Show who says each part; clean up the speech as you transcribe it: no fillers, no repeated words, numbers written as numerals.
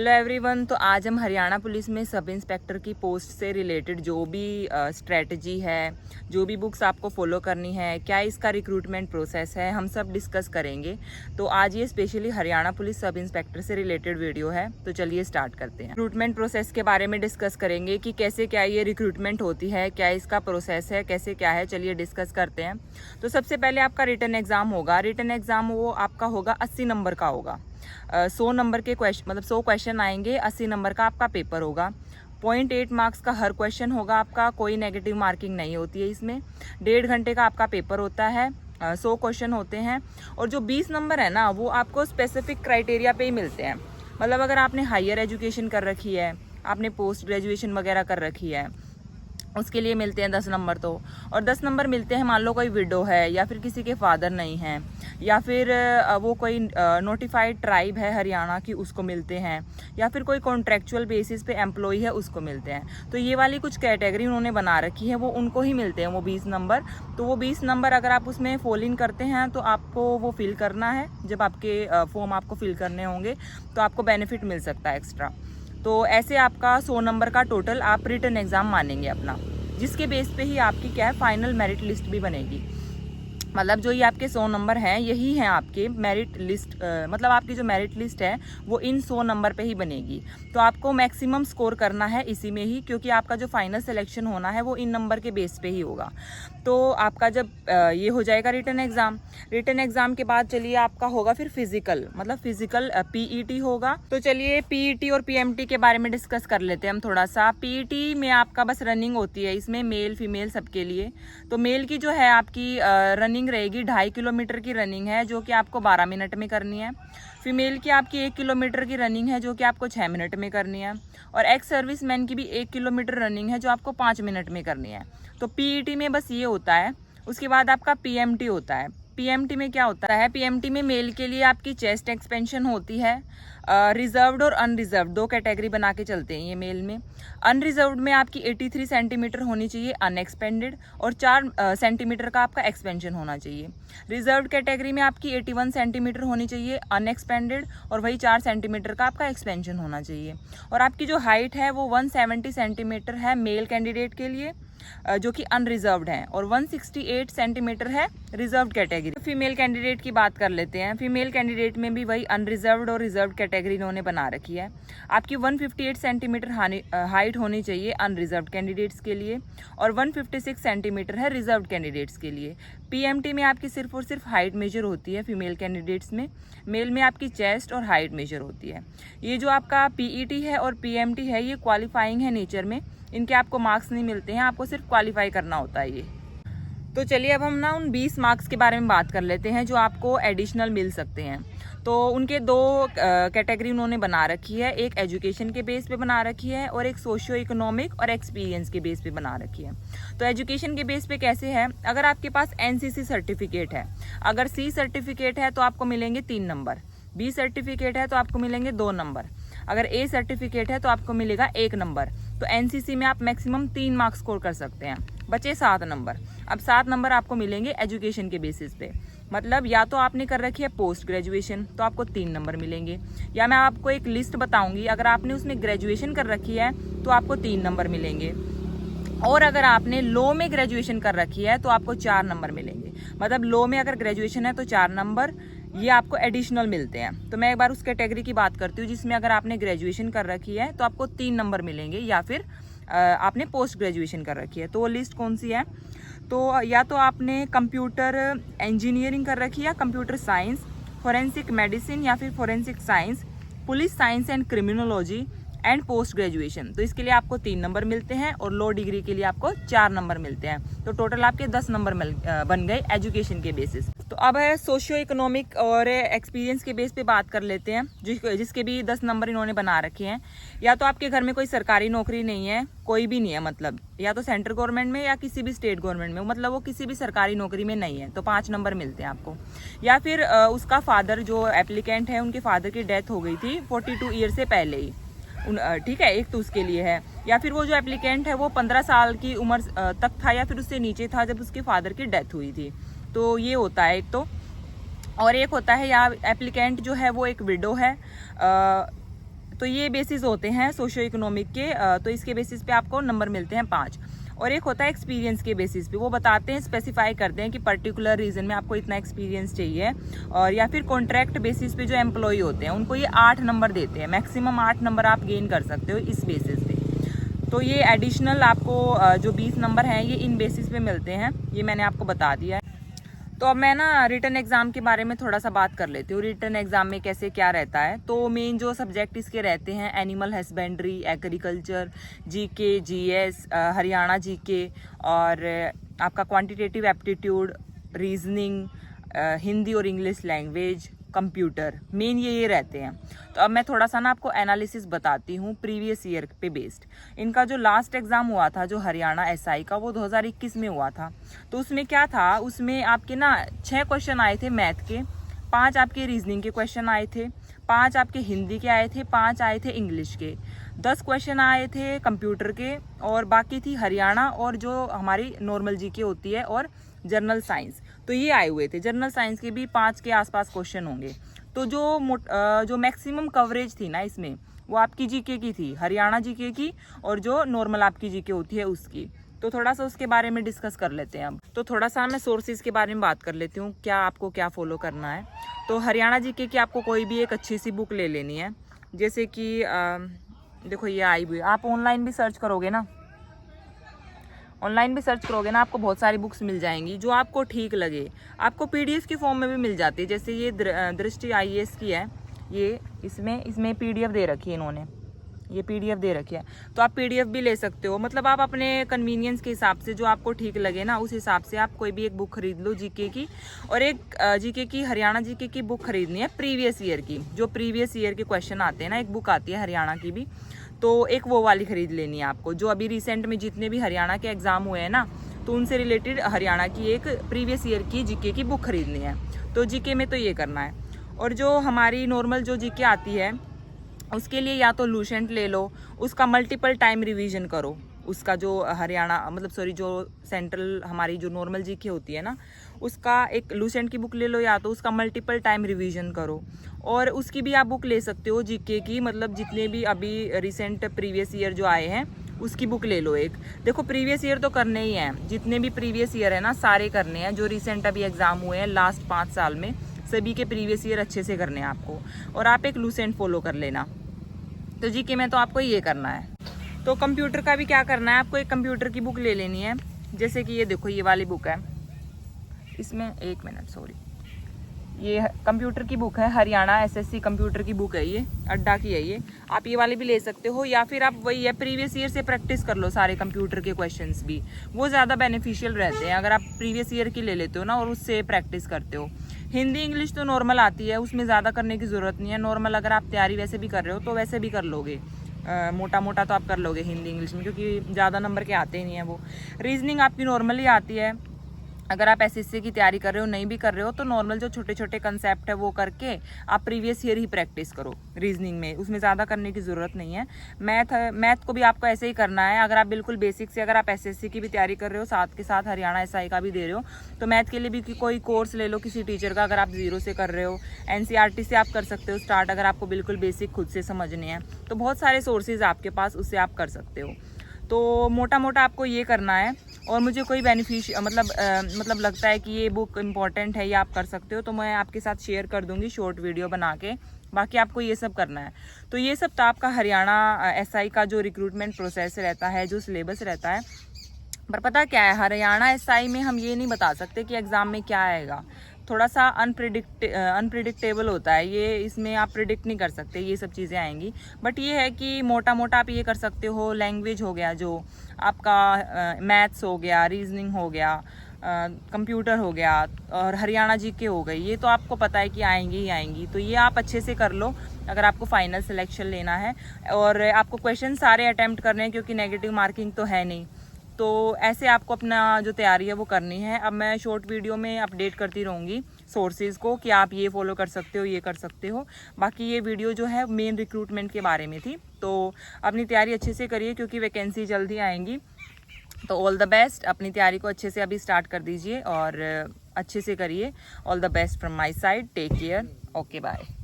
Speaker 1: Hello everyone. तो आज हम हरियाणा पुलिस में सब इंस्पेक्टर की पोस्ट से रिलेटेड जो भी स्ट्रेटजी है, जो भी बुक्स आपको फॉलो करनी है, क्या इसका रिक्रूटमेंट प्रोसेस है, हम सब डिस्कस करेंगे। तो आज ये specially Haryana police sub inspector से रिलेटेड वीडियो है। तो चलिए स्टार्ट करते हैं। रिक्रूटमेंट प्रोसेस के बारे में डिस्कस करेंगे कि कैसे क्या ये रिक्रूटमेंट होती है, क्या इसका प्रोसेस है, कैसे क्या है। चलिए डिस्कस करते हैं। तो सबसे पहले आपका रिटन एग्जाम होगा। रिटन एग्जाम वो आपका होगा 80 नंबर का होगा। 100 नंबर के क्वेश्चन, मतलब 100 क्वेश्चन आएंगे, 80 नंबर का आपका पेपर होगा। 0.8 मार्क्स का हर क्वेश्चन होगा आपका, कोई नेगेटिव मार्किंग नहीं होती है इसमें। 1.5 घंटे का आपका पेपर होता है। 100 क्वेश्चन होते हैं। और जो 20 नंबर है ना, वो आपको स्पेसिफिक क्राइटेरिया पे ही मिलते हैं। मतलब अगर आपने हायर एजुकेशन कर रखी है, आपने पोस्ट ग्रेजुएशन वगैरह कर रखी है, उसके लिए मिलते हैं 10 नंबर। तो और 10 नंबर मिलते हैं, मान लो कोई विडो है या फिर किसी के फादर नहीं हैं, या फिर वो कोई नोटिफाइड ट्राइब है हरियाणा की, उसको मिलते हैं, या फिर कोई कॉन्ट्रेक्चुअल बेसिस पे एम्प्लॉय है, उसको मिलते हैं। तो ये वाली कुछ कैटेगरी उन्होंने बना रखी है, वो उनको ही मिलते हैं वो 20 नंबर। तो वो 20 नंबर अगर आप उसमें फॉल इन करते हैं तो आपको वो फिल करना है। जब आपके फॉर्म आपको फिल करने होंगे तो आपको बेनिफिट मिल सकता है एक्स्ट्रा। तो ऐसे आपका 100 नंबर का टोटल आप रिटन एग्जाम मानेंगे अपना, जिसके बेस पे ही आपकी क्या है, फाइनल मेरिट लिस्ट भी बनेगी। मतलब जो ये आपके 100 नंबर हैं, यही हैं आपके मेरिट लिस्ट। मतलब आपकी जो मेरिट लिस्ट है वो इन 100 नंबर पे ही बनेगी। तो आपको मैक्सिमम स्कोर करना है इसी में ही, क्योंकि आपका जो फाइनल सिलेक्शन होना है वो इन नंबर के बेस पे ही होगा। तो आपका जब ये हो जाएगा रिटन एग्जाम, रिटन एग्जाम के बाद चलिए आपका होगा फिर फिजिकल, मतलब फिजिकल पीईटी होगा। तो चलिए पीईटी और पीएमटी के बारे में डिस्कस कर लेते हैं हम थोड़ा सा। पीईटी में आपका बस रनिंग होती है, इसमें मेल फीमेल सबके लिए। तो मेल की जो है आपकी रनिंग रहेगी 2.5 किलोमीटर की रनिंग है, जो कि आपको 12 मिनट में करनी है। फीमेल की आपकी 1 किलोमीटर की रनिंग है, जो कि आपको 6 मिनट में करनी है। और एक्स सर्विस मैन की भी 1 किलोमीटर रनिंग है, जो आपको 5 मिनट में करनी है। तो पीईटी में बस ये होता है। उसके बाद आपका पीएमटी होता है। पीएमटी में क्या होता है, पीएमटी में मेल के लिए आपकी चेस्ट एक्सपेंशन होती है। रिजर्व्ड और अनरिजर्व्ड दो कैटेगरी बना के चलते हैं ये मेल में। अनरिजर्व्ड में आपकी 83 सेंटीमीटर होनी चाहिए अनएक्सपेंडेड, और 4 सेंटीमीटर का आपका एक्सपेंशन होना चाहिए। रिजर्व्ड कैटेगरी में आपकी 81 सेंटीमीटर होनी चाहिए अनएक्सपेंडेड, और वही 4 सेंटीमीटर का आपका एक्सपेंशन होना चाहिए। और आपकी जो हाइट है वो 170 सेंटीमीटर है मेल कैंडिडेट के लिए, जो कि अनरिजर्व्ड है, और 168 सेंटीमीटर है रिजर्व्ड कैटेगरी। फीमेल कैंडिडेट की बात कर लेते हैं। फीमेल कैंडिडेट में भी वही अनरिजर्व्ड और रिजर्व्ड कैटेगरी इन्होंने बना रखी है। आपकी 158 सेंटीमीटर हाइट होनी चाहिए अनरिजर्व्ड कैंडिडेट्स के लिए, और 156 सेंटीमीटर है रिजर्व्ड कैंडिडेट्स के लिए। पीएमटी में आपकी सिर्फ और सिर्फ हाइट मेजर होती है फीमेल कैंडिडेट्स में। मेल में आपकी चेस्ट और हाइट मेजर होती है। ये जो आपका पीईटी है और पीएमटी है, ये क्वालिफाइंग है नेचर में, इनके आपको मार्क्स नहीं मिलते हैं, आपको सिर्फ क्वालिफाई करना होता है ये। तो चलिए अब हम ना उन 20 मार्क्स के बारे में बात कर लेते हैं जो आपको एडिशनल मिल सकते हैं। तो उनके 2 कैटेगरी उन्होंने बना रखी है, एक एजुकेशन के बेस पे बना रखी है, और एक सोशियो इकोनॉमिक और एक्सपीरियंस के बेस पे बना रखी है। तो एजुकेशन के बेस पे कैसे है, अगर आपके पास एनसीसी सर्टिफिकेट है, अगर सी सर्टिफिकेट है तो आपको मिलेंगे 3 नंबर, बी सर्टिफिकेट है तो आपको मिलेंगे 2 नंबर, अगर ए सर्टिफिकेट है तो आपको मिलेगा 1 नंबर। तो एनसीसी में आप मैक्सिमम 3 मार्क्स स्कोर कर सकते हैं, बचे 7 नंबर। अब 7 नंबर आपको मिलेंगे एजुकेशन के बेसिस पे। मतलब या तो आपने कर रखी है पोस्ट ग्रेजुएशन तो आपको 3 नंबर मिलेंगे, या मैं आपको एक लिस्ट बताऊंगी, अगर आपने उसमें ग्रेजुएशन कर रखी है तो आपको 3 नंबर मिलेंगे, और अगर आपने लॉ में ग्रेजुएशन कर रखी है तो आपको 4 नंबर मिलेंगे। मतलब लॉ में अगर ग्रेजुएशन है तो 4 नंबर ये आपको एडिशनल मिलते हैं। तो मैं एक बार उस कैटेगरी की बात करती हूँ जिसमें अगर आपने ग्रेजुएशन कर रखी है तो आपको 3 नंबर मिलेंगे, या फिर आपने पोस्ट ग्रेजुएशन कर रखी है। तो वो लिस्ट कौन सी है, तो या तो आपने कंप्यूटर इंजीनियरिंग कर रखी है, कंप्यूटर साइंस, फॉरेंसिक मेडिसिन या फिर forensic science, police science and criminology and post graduation. तो इसके लिए आपको 3 नंबर मिलते हैं, और लॉ डिग्री के लिए आपको 4 नंबर मिलते हैं। तो टोटल आपके 10 नंबर बन गए एजुकेशन के बेसिस। तो अब है सोशियो इकोनॉमिक और एक्सपीरियंस के बेस पे बात कर लेते हैं, जिसके भी 10 नंबर इन्होंने बना रखे हैं। या तो आपके घर में कोई सरकारी नौकरी नहीं है, कोई भी नहीं है, मतलब या तो सेंट्रल गवर्नमेंट में या किसी भी स्टेट गवर्नमेंट में, मतलब वो किसी भी सरकारी नौकरी में नहीं है, तो 5 नंबर मिलते हैं आपको। या फिर उसका फादर, जो एप्लीकेंट है, उनके फादर की डेथ हो गई थी 42 ईयर से पहले ही, ठीक है, एक तो उसके लिए है। या फिर वो जो एप्लीकेंट है वो 15 साल की उम्र तक था या फिर उससे नीचे था जब उसके फादर की डेथ हुई थी। तो ये होता है एक। तो और एक होता है या एप्लीकेंट जो है वो एक विडो है, तो ये बेसिस होते हैं सोशियो इकोनॉमिक के, तो इसके बेसिस पे आपको नंबर मिलते हैं 5। और एक होता है एक्सपीरियंस के बेसिस पे, वो बताते हैं, स्पेसिफाई करते हैं कि पर्टिकुलर रीजन में आपको इतना एक्सपीरियंस चाहिए। और या फिर कॉन्ट्रैक्ट बेसिस पे जो एम्प्लॉय होते हैं उनको ये 8 नंबर देते हैं, मैक्सिमम 8 नंबर आप गेन कर सकते हो इस बेसिस पे। तो ये एडिशनल आपको जो 20 नंबर हैं ये इन बेसिस पे मिलते हैं, ये मैंने आपको बता दिया है। तो अब मैं ना रिटन एग्जाम के बारे में थोड़ा सा बात कर लेती हूँ। रिटन एग्जाम में कैसे क्या रहता है, तो मेन जो सब्जेक्ट इसके रहते हैं animal husbandry, agriculture, GK, GS, Haryana GK, और आपका क्वांटिटेटिव एप्टीट्यूड, रीजनिंग, हिंदी और इंग्लिश लैंग्वेज, कंप्यूटर, मेन ये रहते हैं। तो अब मैं थोड़ा सा ना आपको एनालिसिस बताती हूँ प्रीवियस ईयर पे बेस्ड। इनका जो लास्ट एग्जाम हुआ था जो हरियाणा एसआई का, वो 2021 में हुआ था। तो उसमें क्या था, उसमें आपके ना 6 क्वेश्चन आए थे मैथ के, 5 आपके रीजनिंग के क्वेश्चन आए थे, 5 आपके हिंदी के आए थे, 5 आए थे इंग्लिश के, 10 क्वेश्चन आए थे कंप्यूटर के, और बाकी थी हरियाणा और जो हमारी नॉर्मल जीके होती है, और जनरल साइंस। तो ये आए हुए थे। जनरल साइंस के भी 5 के आसपास क्वेश्चन होंगे। तो जो मैक्सिमम कवरेज थी ना इसमें, वो आपकी जीके की थी, हरियाणा जीके की, और जो नॉर्मल आपकी जीके होती है उसकी। तो थोड़ा सा उसके बारे में डिस्कस कर लेते हैं। अब तो थोड़ा सा मैं सोर्सेज के बारे में बात कर लेती हूँ, क्या आपको क्या फॉलो करना है। तो हरियाणा जीके की आपको कोई भी एक अच्छी सी बुक ले लेनी है, जैसे कि देखो ये आई हुई, आप ऑनलाइन भी सर्च करोगे ना, ऑनलाइन भी सर्च करोगे ना, आपको बहुत सारी बुक्स मिल जाएंगी जो आपको ठीक लगे। आपको पीडीएफ की फॉर्म में भी मिल जाती है, जैसे ये दृष्टि आईएएस की है, ये इसमें पीडीएफ दे रखी है इन्होंने, ये पीडीएफ दे रखी है। तो आप पीडीएफ भी ले सकते हो, मतलब आप अपने कन्वीनियंस के हिसाब से जो आपको ठीक लगे ना, उस हिसाब से आप कोई भी एक बुक खरीद लो जीके की। और एक जीके की, हरियाणा जीके की बुक खरीदनी है प्रीवियस ईयर की, जो प्रीवियस ईयर के क्वेश्चन आते हैं ना, एक बुक आती है हरियाणा की भी, तो एक वो वाली खरीद लेनी है आपको। जो अभी रिसेंट में जितने भी हरियाणा के एग्जाम हुए हैं ना, तो उनसे रिलेटेड हरियाणा की एक प्रीवियस ईयर की जीके की बुक खरीदनी है। तो जीके में तो ये करना है। और जो हमारी नॉर्मल जो जीके आती है उसके लिए या तो लूसेंट ले लो, उसका मल्टीपल टाइम रिवीजन करो, उसका जो हरियाणा मतलब सॉरी जो सेंट्रल हमारी जो नॉर्मल जीके होती है ना, उसका एक लूसेंट की बुक ले लो, या तो उसका मल्टीपल टाइम रिवीजन करो। और उसकी भी आप बुक ले सकते हो जीके की, मतलब जितने भी अभी रिसेंट प्रीवियस ईयर जो आए हैं उसकी बुक ले लो एक। देखो प्रीवियस ईयर तो करने ही हैं, जितने भी प्रीवियस ईयर है ना सारे करने हैं, जो रिसेंट अभी एग्जाम हुए हैं लास्ट 5 साल में, सभी के प्रीवियस ईयर अच्छे से करने हैं आपको। और आप एक लूसेंट फॉलो कर लेना। तो जीके में तो आपको ये करना है। तो कंप्यूटर का भी क्या करना है, आपको एक कंप्यूटर की बुक ले लेनी है, जैसे कि ये देखो ये वाली बुक है, इसमें एक मिनट सॉरी, ये कंप्यूटर की बुक है, हरियाणा एसएससी कंप्यूटर की बुक है, ये अड्डा की है ये। आप ये वाली भी ले सकते हो, या फिर आप वही है प्रीवियस ईयर से प्रैक्टिस कर लो सारे कंप्यूटर के क्वेश्चंस भी, वो ज़्यादा बेनिफिशियल रहते हैं अगर आप प्रीवियस ईयर की ले लेते हो ना और उससे प्रैक्टिस करते हो। हिंदी इंग्लिश तो नॉर्मल आती है, उसमें ज़्यादा करने की ज़रूरत नहीं है। नॉर्मल अगर आप तैयारी वैसे भी कर रहे हो तो वैसे भी कर लोगे, मोटा मोटा तो आप कर लोगे हिंदी इंग्लिश में, क्योंकि ज़्यादा नंबर के आते ही नहीं है वो। रीजनिंग आपकी नॉर्मली आती है, अगर आप एसएससी की तैयारी कर रहे हो नहीं भी कर रहे हो तो नॉर्मल जो छोटे छोटे कंसेप्ट है वो करके आप प्रीवियस ईयर ही प्रैक्टिस करो रीजनिंग में, उसमें ज़्यादा करने की ज़रूरत नहीं है। मैथ को भी आपको ऐसे ही करना है। अगर आप बिल्कुल बेसिक से, अगर आप एसएससी की भी तैयारी कर रहे हो साथ के साथ हरियाणा एसआई का भी दे रहे हो, तो मैथ के लिए भी कोई कोर्स ले लो किसी टीचर का, अगर आप 0 से कर रहे हो। एनसीईआरटी से आप कर सकते हो स्टार्ट, अगर आपको बिल्कुल बेसिक खुद से समझने हैं तो बहुत सारे सोर्सेज आपके पास, उससे आप कर सकते हो। तो मोटा मोटा आपको ये करना है। और मुझे कोई मतलब लगता है कि ये बुक इम्पॉर्टेंट है, ये आप कर सकते हो, तो मैं आपके साथ शेयर कर दूंगी शॉर्ट वीडियो बना के। बाकी आपको ये सब करना है। तो ये सब तो आपका हरियाणा एसआई का जो रिक्रूटमेंट प्रोसेस रहता है, जो सिलेबस रहता है। पर पता क्या है, हरियाणा एसआई में हम ये नहीं बता सकते कि एग्ज़ाम में क्या आएगा, थोड़ा सा अनप्रिडिक्टेबल होता है ये, इसमें आप प्रिडिक्ट नहीं कर सकते ये सब चीज़ें आएंगी। बट ये है कि मोटा मोटा आप ये कर सकते हो, लैंग्वेज हो गया, जो आपका मैथ्स हो गया, रीजनिंग हो गया, कंप्यूटर हो गया, और हरियाणा जीके हो गई, ये तो आपको पता है कि आएंगी ही आएंगी। तो ये आप अच्छे से कर लो अगर आपको फाइनल सिलेक्शन लेना है। और आपको क्वेश्चन सारे अटैम्प्ट करने हैं, क्योंकि नेगेटिव मार्किंग तो है नहीं। तो ऐसे आपको अपना जो तैयारी है वो करनी है। अब मैं शॉर्ट वीडियो में अपडेट करती रहूँगी सोर्सेज को कि आप ये फॉलो कर सकते हो, ये कर सकते हो। बाकी ये वीडियो जो है मेन रिक्रूटमेंट के बारे में थी। तो अपनी तैयारी अच्छे से करिए, क्योंकि वैकेंसी जल्दी आएंगी। तो ऑल द बेस्ट, अपनी तैयारी को अच्छे से अभी स्टार्ट कर दीजिए और अच्छे से करिए। All the best from my side, take care, okay bye.